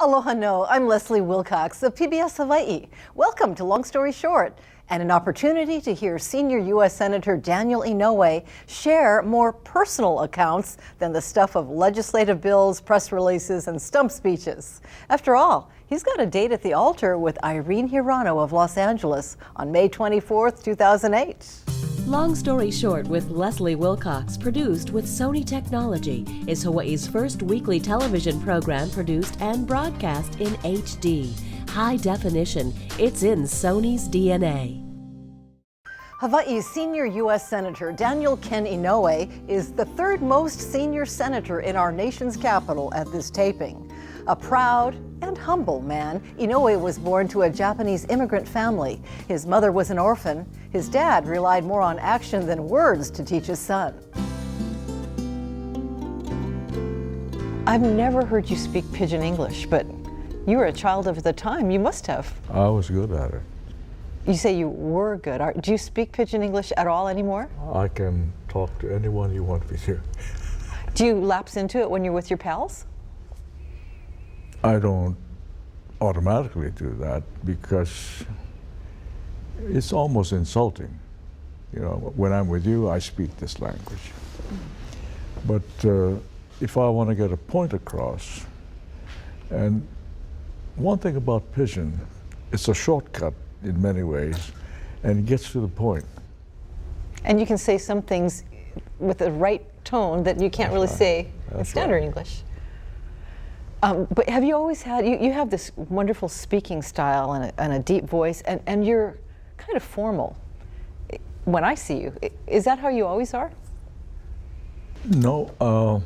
Aloha no, I'm Leslie Wilcox of PBS Hawai'i. Welcome to Long Story Short, and an opportunity to hear senior U.S. Senator Daniel Inouye share more personal accounts than the stuff of legislative bills, press releases, and stump speeches. After all, he's got a date at the altar with Irene Hirano of Los Angeles on May 24th, 2008. Long Story Short with Leslie Wilcox, produced with Sony Technology, is Hawaii's first weekly television program produced and broadcast in HD. High definition, it's in Sony's DNA. Hawaii's senior U.S. Senator Daniel Ken Inouye is the third most senior senator in our nation's capital at this taping. A proud and humble man, Inouye was born to a Japanese immigrant family. His mother was an orphan. His dad relied more on action than words to teach his son. I've never heard you speak Pidgin English, but you were a child of the time. You must have. I was good at it. You say you were good. Do you speak Pidgin English at all anymore? I can talk to anyone you want me to. Do you lapse into it when you're with your pals? I don't automatically do that because it's almost insulting. You know, when I'm with you, I speak this language. But if I want to get a point across, and one thing about Pidgin, it's a shortcut in many ways, and it gets to the point. And you can say some things with the right tone that you can't really say in standard English. But have you always had, you have this wonderful speaking style and a deep voice, and you're kind of formal when I see you. Is that how you always are? No.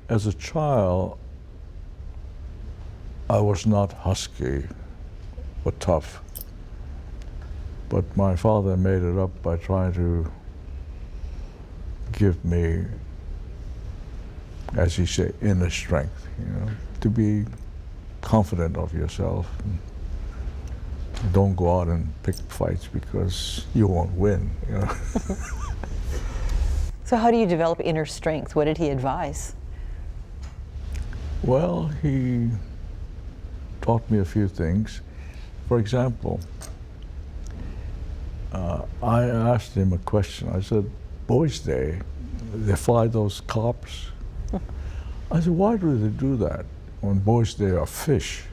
As a child, I was not husky or tough. But my father made it up by trying to give me, as he said, inner strength, you know, to be confident of yourself. And don't go out and pick fights because you won't win, you know. So how do you develop inner strength? What did he advise? Well, he taught me a few things. For example, I asked him a question. I said, Boys' Day, they fly those cops. I said, why do they do that on Boys' Day of fish?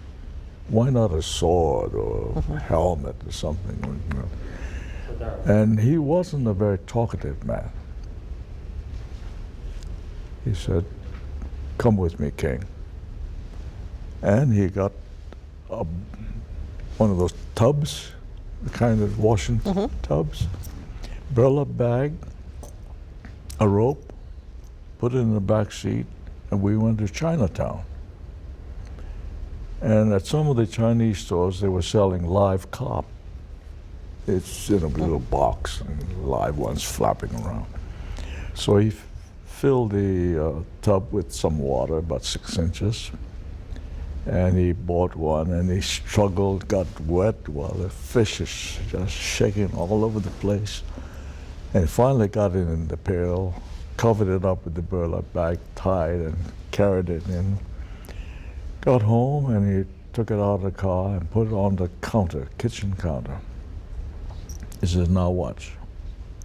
Why not a sword or a helmet or something? You know? And he wasn't a very talkative man. He said, come with me, King. And he got one of those tubs, the kind of washing tubs, burlap bag, a rope, put it in the back seat, and we went to Chinatown. And at some of the Chinese stores, they were selling live carp. It's in a little box, and live ones flapping around. So he filled the tub with some water, about 6 inches, and he bought one, and he struggled, got wet while the fish is just shaking all over the place. And he finally got it in the pail, covered it up with the burlap bag, tied, and carried it in. Got home, and he took it out of the car and put it on the counter, kitchen counter. He says, now watch.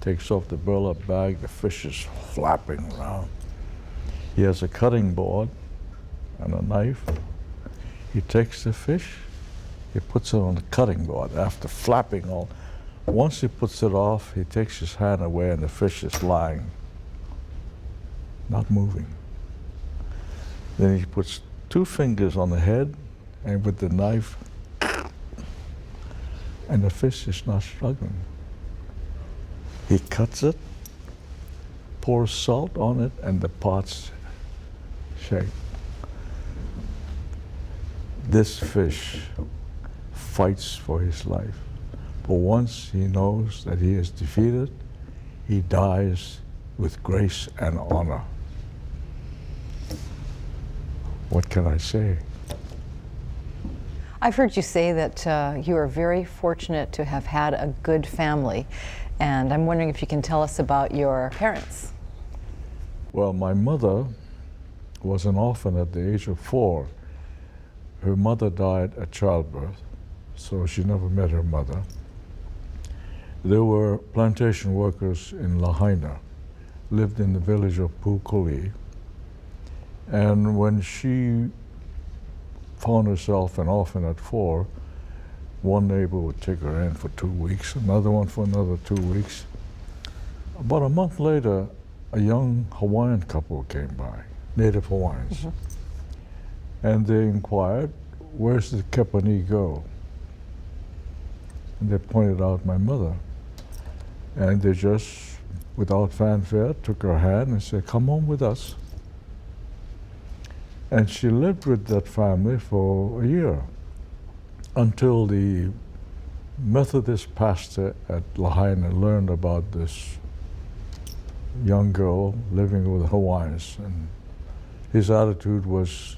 Takes off the burlap bag, the fish is flapping around. He has a cutting board and a knife. He takes the fish, he puts it on the cutting board after flapping all. Once he puts it off, he takes his hand away and the fish is lying, not moving. Then he puts 2 fingers on the head and with the knife, and the fish is not struggling. He cuts it, pours salt on it, and the parts shake. This fish fights for his life. But once he knows that he is defeated, he dies with grace and honor. What can I say? I've heard you say that you are very fortunate to have had a good family, and I'm wondering if you can tell us about your parents. Well, my mother was an orphan at the age of 4. Her mother died at childbirth, so she never met her mother. There were plantation workers in Lahaina, lived in the village of Pukoli, and when she found herself an orphan at 4, one neighbor would take her in for 2 weeks, another one for another 2 weeks. About a month later, a young Hawaiian couple came by, native Hawaiians, and they inquired, "Where's the Kepani go?" And they pointed out my mother. And they just, without fanfare, took her hand and said, "Come home with us." And she lived with that family for a year until the Methodist pastor at Lahaina learned about this young girl living with Hawaiians. And his attitude was,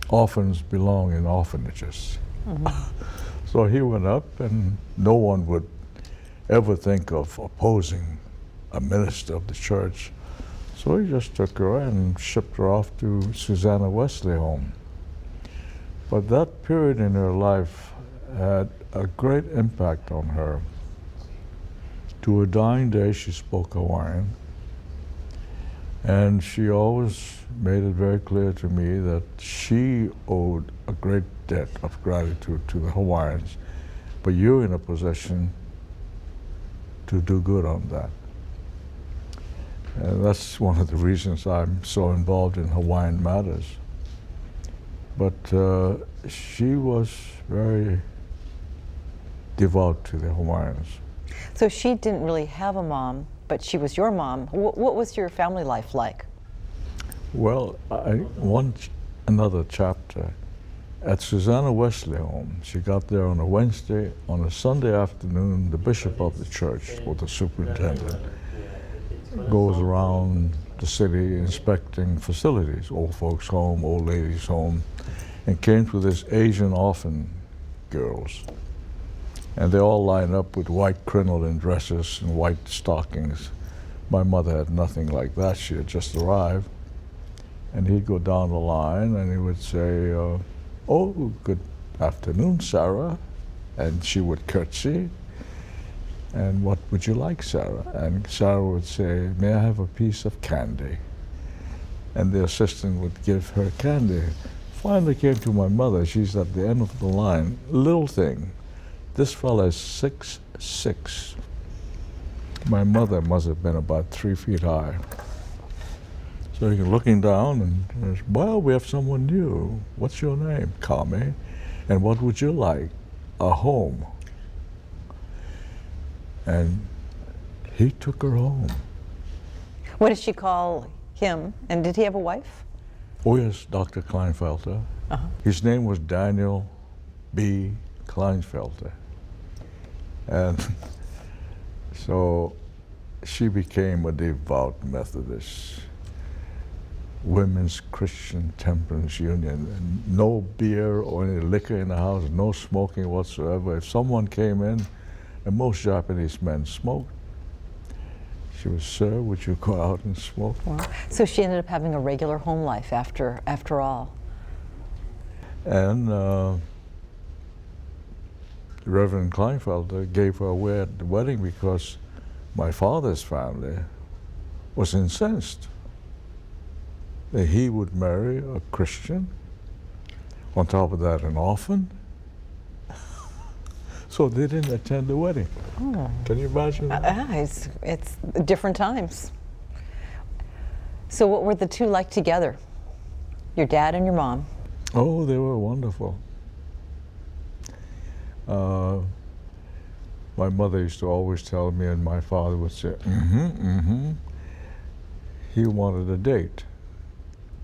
orphans belong in orphanages. So he went up, and no one would ever think of opposing a minister of the church. So he just took her and shipped her off to Susanna Wesley home. But that period in her life had a great impact on her. To her dying day, she spoke Hawaiian, and she always made it very clear to me that she owed a great debt of gratitude to the Hawaiians, but you're in a position to do good on that. And that's one of the reasons I'm so involved in Hawaiian matters. But she was very devout to the Hawaiians. So she didn't really have a mom, but she was your mom. What was your family life like? Well, another chapter. At Susanna Wesley home, she got there on a Wednesday. On a Sunday afternoon, the bishop of the church, or the superintendent, goes around the city inspecting facilities, old folks' home, old ladies' home, and came to this Asian orphan girls. And they all line up with white crinoline dresses and white stockings. My mother had nothing like that. She had just arrived. And he'd go down the line and he would say, "Oh, good afternoon, Sarah." And she would curtsy. "And what would you like, Sarah?" And Sarah would say, "May I have a piece of candy?" And the assistant would give her candy. Finally came to my mother. She's at the end of the line. Little thing. This fella is 6'6". My mother must have been about 3 feet high. So you're looking down and, "Well, we have someone new. What's your name?" "Kame." "And what would you like?" "A home." And he took her home. What did she call him? And did he have a wife? Oh yes, Dr. Kleinfelter. His name was Daniel B. Kleinfelter. And so she became a devout Methodist. Women's Christian Temperance Union. And no beer or any liquor in the house, no smoking whatsoever. If someone came in, and most Japanese men smoked, she was, "Sir, would you go out and smoke?" Wow. So she ended up having a regular home life after all. And Reverend Kleinfelder gave her away at the wedding because my father's family was incensed that he would marry a Christian, on top of that an orphan. So they didn't attend the wedding. Oh. Can you imagine that? It's different times. So what were the two like together? Your dad and your mom? Oh, they were wonderful. My mother used to always tell me, and my father would say, He wanted a date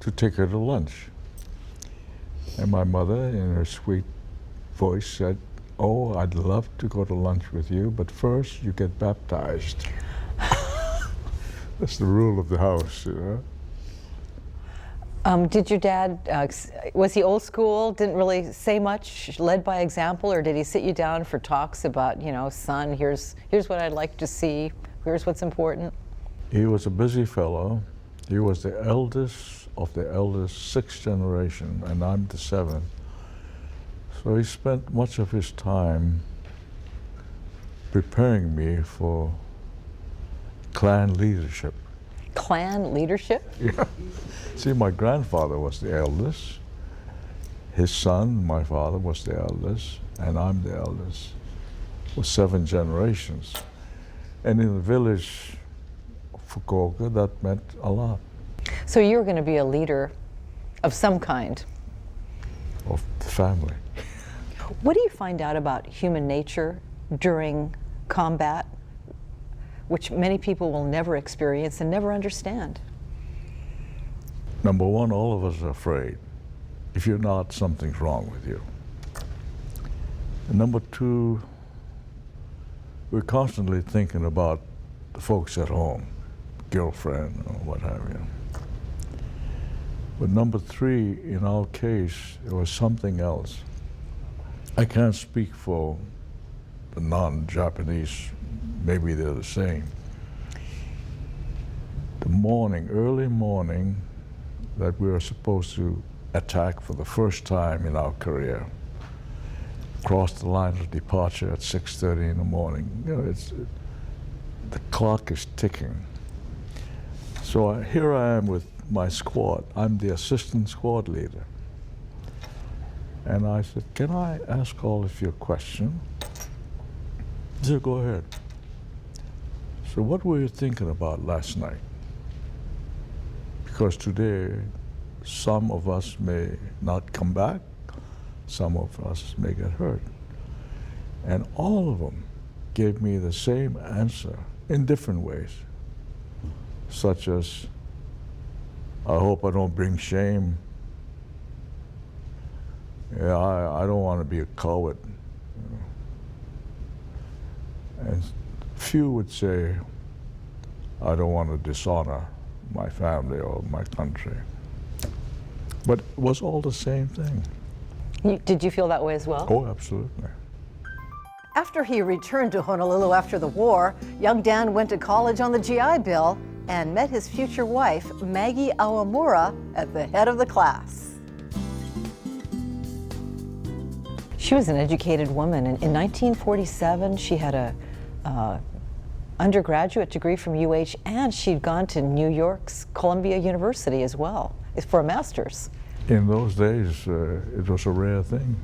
to take her to lunch. And my mother, in her sweet voice, said, "Oh, I'd love to go to lunch with you, but first you get baptized." That's the rule of the house, you know. Did your dad, was he old school, didn't really say much, led by example, or did he sit you down for talks about, "Son, here's what I'd like to see, here's what's important"? He was a busy fellow. He was the eldest of the eldest, sixth generation, and I'm the seventh. So he spent much of his time preparing me for clan leadership. Clan leadership? Yeah. See, my grandfather was the eldest. His son, my father, was the eldest, and I'm the eldest. It was 7 generations. And in the village, Fukuoka, that meant a lot. So you were going to be a leader of some kind. Of the family. What do you find out about human nature during combat, which many people will never experience and never understand? Number one, all of us are afraid. If you're not, something's wrong with you. And number two, we're constantly thinking about the folks at home, girlfriend or what have you. But number three, in our case, it was something else. I can't speak for the non-Japanese, maybe they're the same. The morning, early morning, that we were supposed to attack for the first time in our career, crossed the line of departure at 6:30 in the morning. You know, the clock is ticking. So here I am with my squad. I'm the assistant squad leader. And I said, can I ask all of you a question? He said, go ahead. So what were you thinking about last night? Because today, some of us may not come back, some of us may get hurt. And all of them gave me the same answer in different ways, such as, I hope I don't bring shame. Yeah, I don't want to be a coward. You know. And few would say, I don't want to dishonor my family or my country. But it was all the same thing. Did you feel that way as well? Oh, absolutely. After he returned to Honolulu after the war, young Dan went to college on the GI Bill and met his future wife, Maggie Awamura, at the head of the class. She was an educated woman, and in 1947 she had a undergraduate degree from UH, and she'd gone to New York's Columbia University as well for a master's. In those days, it was a rare thing.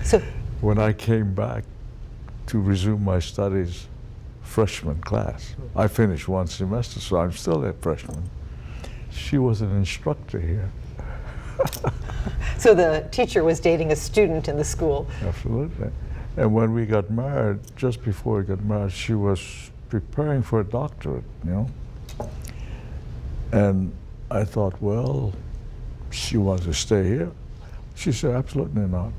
So, when I came back to resume my studies, freshman class, I finished one semester, so I'm still a freshman. She was an instructor here. so the teacher was dating a student in the school. Absolutely. And when we got married, just before we got married, she was preparing for a doctorate, you know. And I thought, well, she wants to stay here. She said, absolutely not.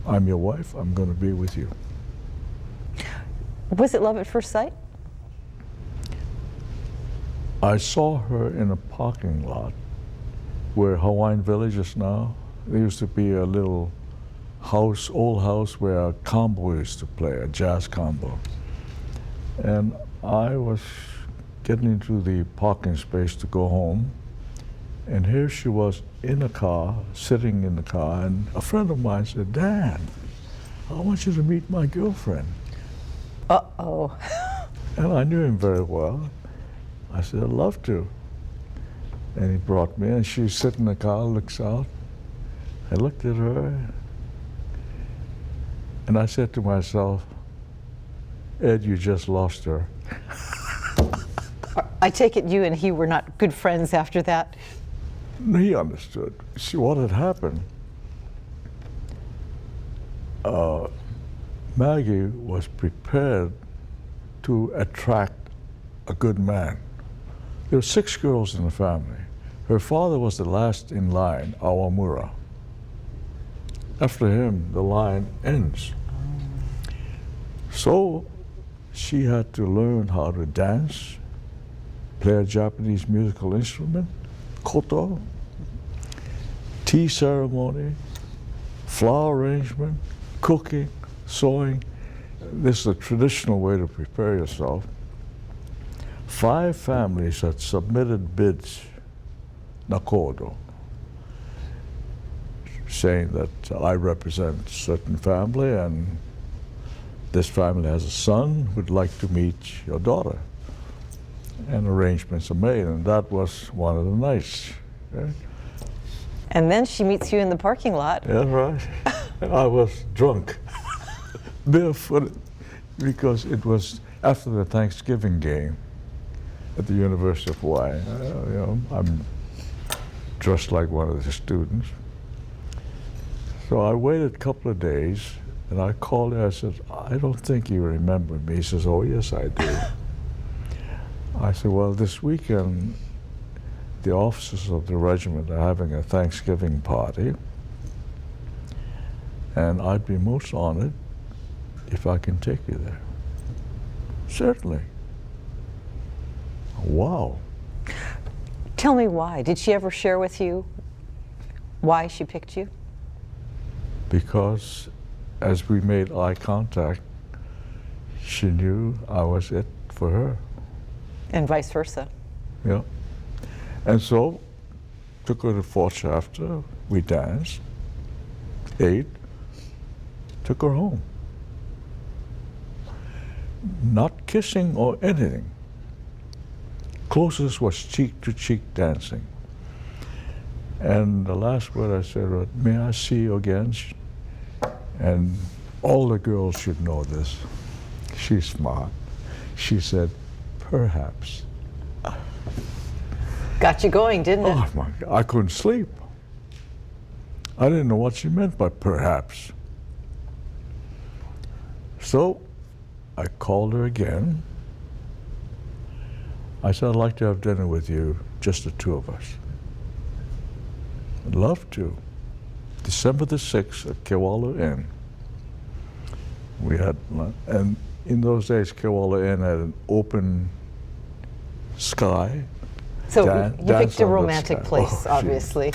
I'm your wife, I'm going to be with you. Was it love at first sight? I saw her in a parking lot where Hawaiian Village is now. There used to be a little house, old house, where a combo used to play, a jazz combo. And I was getting into the parking space to go home, and here she was in a car, sitting in the car, and a friend of mine said, Dan, I want you to meet my girlfriend. Uh-oh. And I knew him very well. I said, I'd love to. And he brought me, and she sits in the car, looks out. I looked at her, and I said to myself, Ed, you just lost her. I take it you and he were not good friends after that? He understood. See, what had happened, Maggie was prepared to attract a good man. There were 6 girls in the family. Her father was the last in line, Awamura. After him, the line ends. So she had to learn how to dance, play a Japanese musical instrument, koto, tea ceremony, flower arrangement, cooking, sewing. This is a traditional way to prepare yourself. 5 families had submitted bids, nakodo, saying that I represent a certain family and this family has a son who'd like to meet your daughter. And arrangements are made, and that was one of the nights. Right? And then she meets you in the parking lot. Yeah, right. I was drunk, barefooted, because it was after the Thanksgiving game at the University of Hawaii. I'm dressed like one of the students. So I waited a couple of days, and I called her. I said, I don't think you remember me. He says, oh, yes, I do. I said, well, this weekend, the officers of the regiment are having a Thanksgiving party, and I'd be most honored if I can take you there. Certainly. Wow. Tell me why. Did she ever share with you why she picked you? Because as we made eye contact, she knew I was it for her. And vice versa. Yeah. And so, took her to 4th Chapter, we danced, ate, took her home. Not kissing or anything. Closest was cheek to cheek dancing. And the last word I said was, may I see you again? And all the girls should know this. She's smart. She said, perhaps. Got you going, didn't it? Oh my God, I couldn't sleep. I didn't know what she meant by perhaps. So I called her again. I said, I'd like to have dinner with you, just the 2 of us. I'd love to. December the 6th at Kewalo Inn. We had, and in those days, Kewalo Inn had an open sky. So you picked a romantic place, oh, obviously.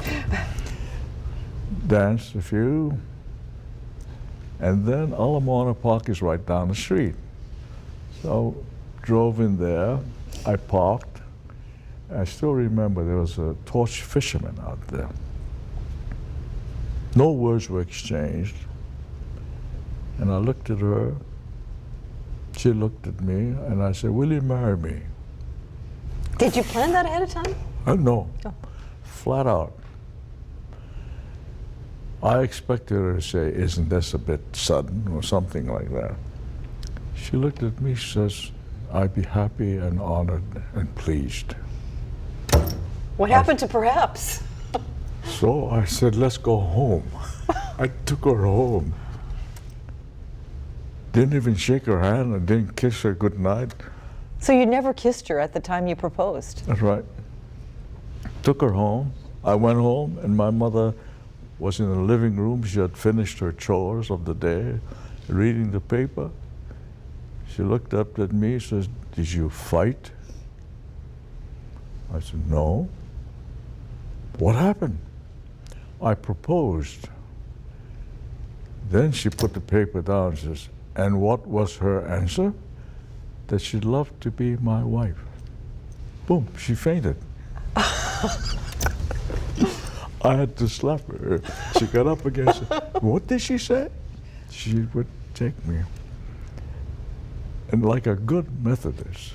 Danced a few, and then Ala Moana Park is right down the street. So drove in there, I parked. I still remember there was a torch fisherman out there. No words were exchanged. And I looked at her, she looked at me, and I said, will you marry me? Did you plan that ahead of time? No, Oh. flat out. I expected her to say, isn't this a bit sudden, or something like that. She looked at me, says, I'd be happy and honored and pleased. What happened to perhaps? So I said, let's go home. I took her home. Didn't even shake her hand and didn't kiss her goodnight. So you never kissed her at the time you proposed? That's right. Took her home. I went home, and my mother was in the living room. She had finished her chores of the day, reading the paper. She looked up at me and says, did you fight? I said, no. What happened? I proposed. Then she put the paper down and says, and what was her answer? That she'd love to be my wife. Boom, she fainted. I had to slap her. She got up again and said, what did she say? She would take me. And like a good Methodist,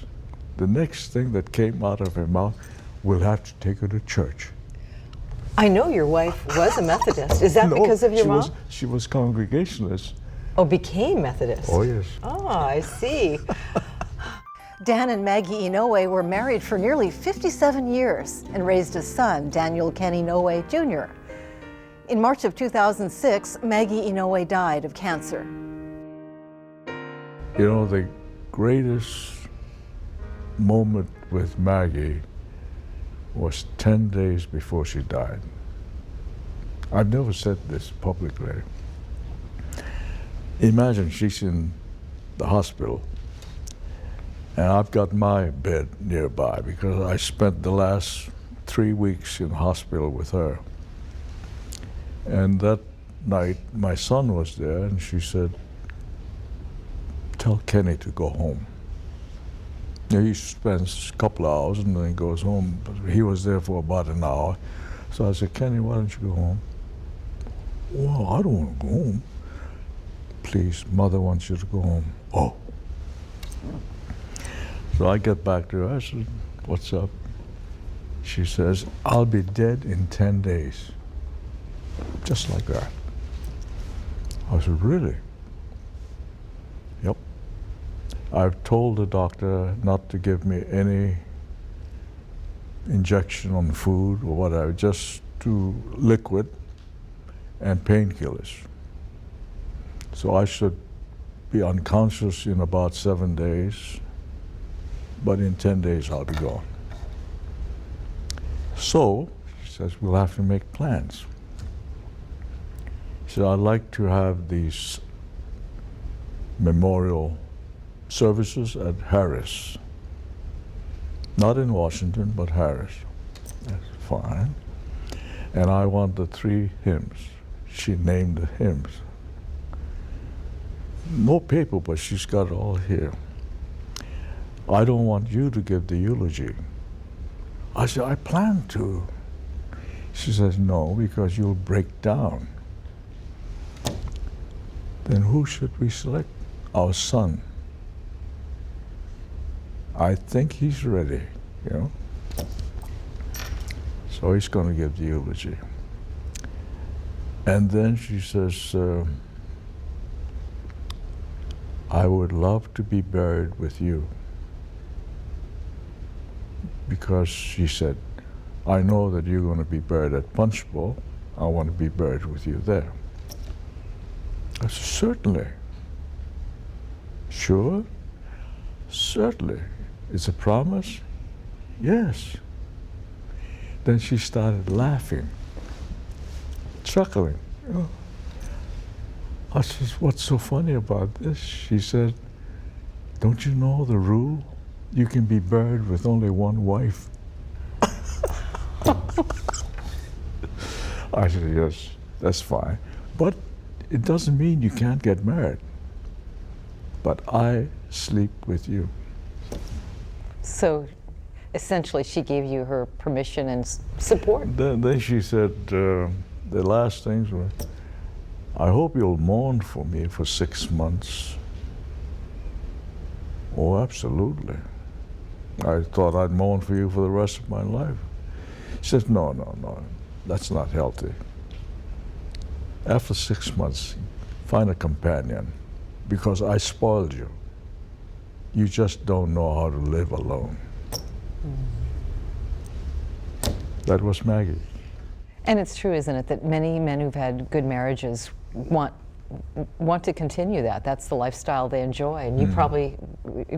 the next thing that came out of her mouth, we'll have to take her to church. I know your wife was a Methodist. Is that No, because of your mom? She was Congregationalist. Oh, became Methodist. Oh, yes. Oh, I see. Dan and Maggie Inouye were married for nearly 57 years and raised a son, Daniel Inouye Jr. In March of 2006, Maggie Inouye died of cancer. You know, the greatest moment with Maggie was 10 days before she died. I've never said this publicly. Imagine she's in the hospital, and I've got my bed nearby because I spent the last 3 weeks in hospital with her. And that night, my son was there, and she said, tell Kenny to go home. Yeah, he spends a couple of hours and then he goes home. But he was there for about an hour. So I said, Kenny, why don't you go home? Well, I don't want to go home. Please, Mother wants you to go home. Oh. So I get back to her. I said, what's up? She says, I'll be dead in 10 days. Just like that. I said, really? Yep. I've told the doctor not to give me any injection on food or whatever, just do liquid and painkillers. So I should be unconscious in about 7 days, but in 10 days I'll be gone. So, she says, we'll have to make plans. She said, I'd like to have these memorial services at Harris. Not in Washington, but Harris. That's fine. And I want the 3 hymns. She named the hymns. No paper, but she's got it all here. I don't want you to give the eulogy. I said, I plan to. She says, no, because you'll break down. Then who should we select? Our son. I think he's ready, you know. So he's going to give the eulogy. And then she says, I would love to be buried with you. Because she said, I know that you're going to be buried at Punch Bowl. I want to be buried with you there. I said, certainly. Sure? Certainly. It's a promise? Yes. Then she started laughing, chuckling. Oh. I said, what's so funny about this? She said, don't you know the rule? You can be buried with only one wife. I said, yes, that's fine. But it doesn't mean you can't get married. But I sleep with you. So essentially she gave you her permission and support. Then she said, the last things were, I hope you'll mourn for me for 6 months. Oh, absolutely. I thought I'd mourn for you for the rest of my life. She said, no, that's not healthy. After 6 months, find a companion, because I spoiled you. You just don't know how to live alone. That was Maggie. And it's true, isn't it, that many men who've had good marriages want to continue that. That's the lifestyle they enjoy. And you probably,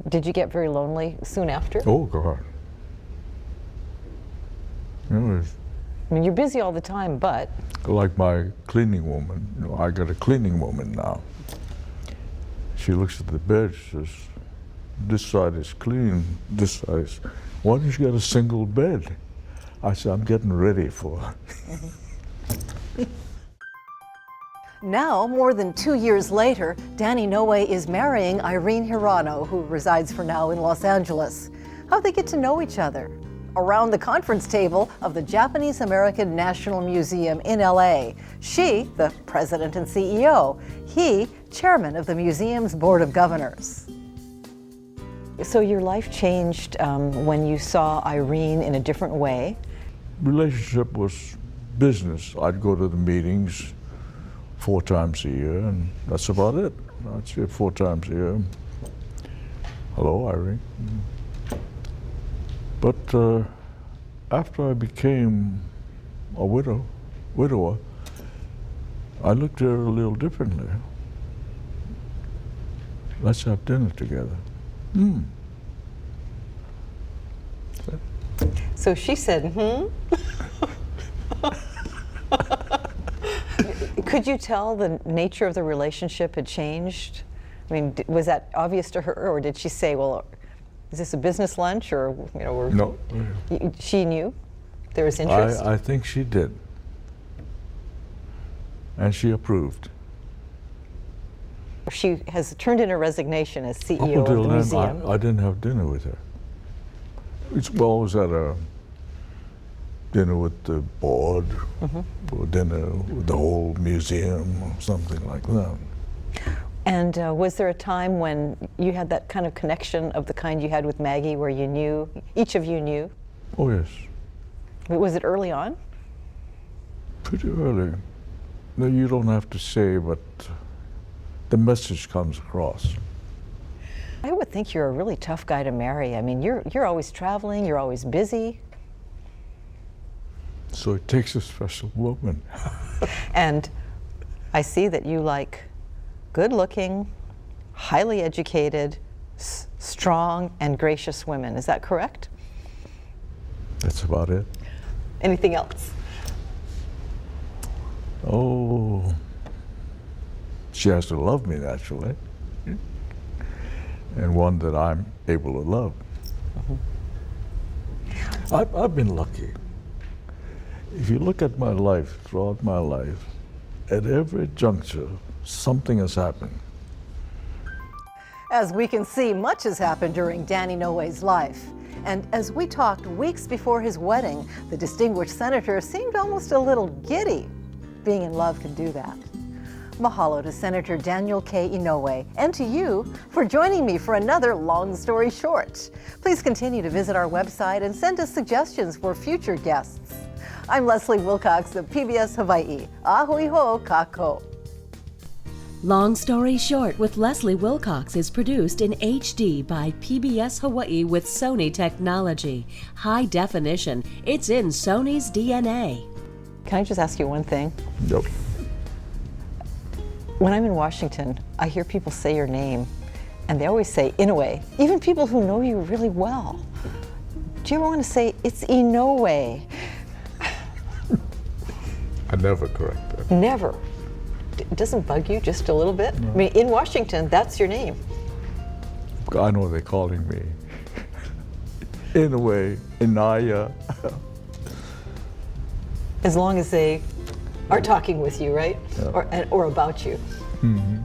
did you get very lonely soon after? Oh, God. It was I mean, you're busy all the time, but... like my cleaning woman. You know, I got a cleaning woman now. She looks at the bed, she says, this side is clean, this side is... Why don't you get a single bed? I said, I'm getting ready for it. Now, more than 2 years later, Danny Inouye is marrying Irene Hirano, who resides for now in Los Angeles. How'd they get to know each other? Around the conference table of the Japanese American National Museum in LA. She, the president and CEO. He, chairman of the museum's board of governors. So your life changed when you saw Irene in a different way? Relationship was business. I'd go to the meetings 4 times a year, and that's about it. I'd see it 4 times a year. Hello, Irene. But after I became a widower, I looked at her a little differently. Let's have dinner together. So she said, Could you tell the nature of the relationship had changed? I mean, was that obvious to her, or did she say, well, is this a business lunch, or, you know, or No. She knew there was interest? I think she did. And she approved. She has turned in her resignation as CEO Up of the until then, museum. I didn't have dinner with her. Well, I was at a dinner with the board, or dinner with the whole museum, or something like that. And was there a time when you had that kind of connection of the kind you had with Maggie, where you knew, each of you knew? Oh, yes. Was it early on? Pretty early. No, you don't have to say, but the message comes across. I would think you're a really tough guy to marry. I mean, you're always traveling, you're always busy. So it takes a special woman. And I see that you like good-looking, highly educated, strong, and gracious women. Is that correct? That's about it. Anything else? Oh, she has to love me, naturally. And one that I'm able to love. I've been lucky. If you look at my life, throughout my life, at every juncture, something has happened. As we can see, much has happened during Danny Inouye's life. And as we talked weeks before his wedding, the distinguished senator seemed almost a little giddy. Being in love can do that. Mahalo to Senator Daniel K. Inouye, and to you for joining me for another Long Story Short. Please continue to visit our website and send us suggestions for future guests. I'm Leslie Wilcox of PBS Hawaii. Ahui ho kako. Long Story Short with Leslie Wilcox is produced in HD by PBS Hawaii with Sony technology. High definition. It's in Sony's DNA. Can I just ask you one thing? Yep. When I'm in Washington, I hear people say your name, and they always say Inouye, even people who know you really well. Do you ever want to say, it's Inouye? I never correct that. Never. It doesn't bug you just a little bit? No. I mean, in Washington, that's your name. I know they're calling me Inouye, Inaya. As long as they are talking with you, right? Yeah. Or about you. Mm-hmm.